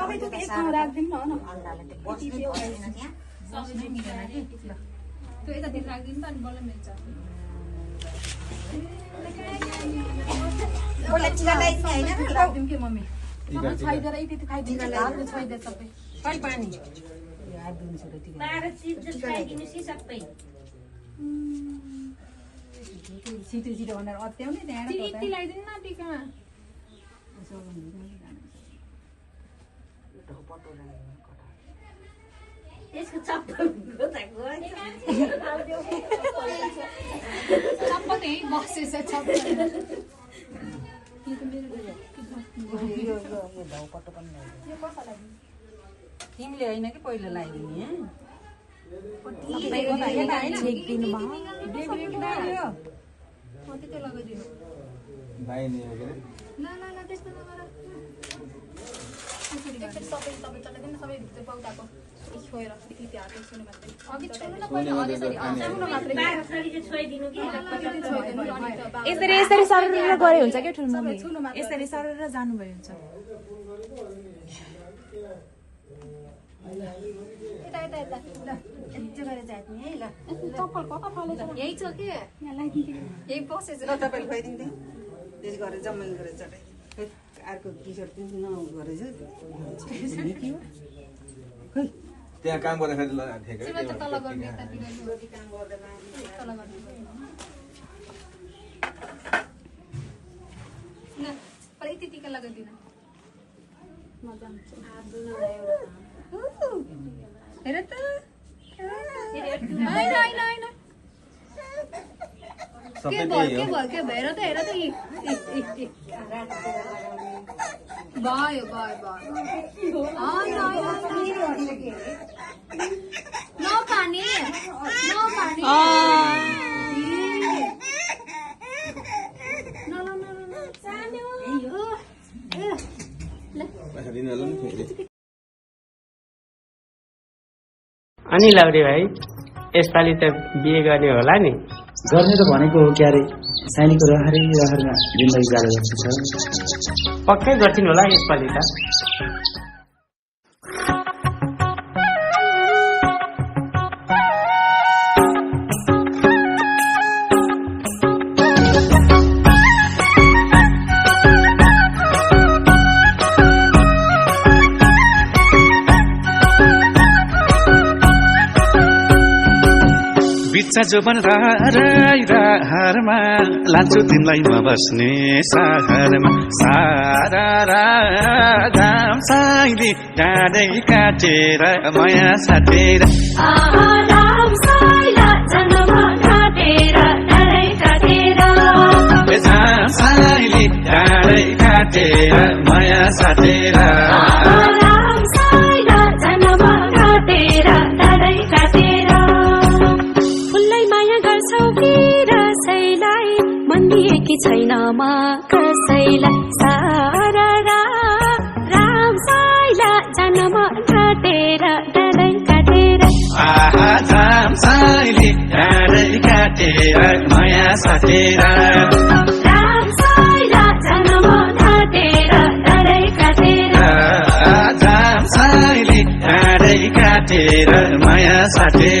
सबै थोक एक ठाउँ राख्दिम न अन्डाले त बस्नै पर्दैन त्यहाँ बस्नै मिलेन कि त्यो यतातिर राख्दिम त अनि बल्ल मिल्छ बोले टिका लगाइदिने हैन र राख्दिम के मम्मी सबै छाइदिएर यति खाइदिन्छ हातले छाइदिएर सबै कहिले पानी हात दिनु छोरा टिका बाह्र चिज जस्तो खाइदिनु सी सबै छिटो छिटो भनेर अत्याउने त्यहाँ यति लगाइदिनु न टिका यसको चप्पल चप्पल यही बसेछ चप्पल तिमीले होइन कि पहिला लगाइदिने त्यस्तो नगर सबै चलाइदिनु सबै भित्र पाउताको छोएर यति हात सुन्नु मात्रै अघि छोड्नु न पहिला अझै आउनु मात्रै छोइदिनु कि यसरी यसरी सरेर गरे हुन्छ के ठुलो मम्मी यसरी सरेर जानुभयो हुन्छ यता यता यता ल यति गरेर जाने है ल चप्पल कता फालेछ यही छ के यहाँ लगाइदिनु यही बसेछ ल तपाईँले खुवाइदिन्थ्यो त्यस गरेर जम्मै गरेर चटाइदिनु अर्को किशोर नगरेछ त्यहाँ काम गर्दाखेरि तल गर्ने यतातिर तल गर्ने न पर यति टिका लगाइदिनु मजा आउँछ हेर त हैन हैन हैन के भयो हेर त हेर त भयो नखाने अनि लाउरे भाइ यसपालि त बिहे गर्ने होला नि गर्ने त भनेको हो क्यारे सानीको रहरमा जिन्दगी जारी जस्तो छ पक्कै गर्छिन् होला यसपालि त जोबन राहारमा लान्छु तिमीलाई म बस्ने सहरमा सारा राम साइली डाँडै काटेर माया साटेर साइली डाँडै काटेर माया साटेर छैन म कसैलाई सारा राम साइला जन्म काटेर डाँडै काटेर जाम साइली डाँडै काटेर माया साटेर राम साइला जन्म काटेर डाँडै काटेर जाम साइली डाँडै काटेर माया साटेर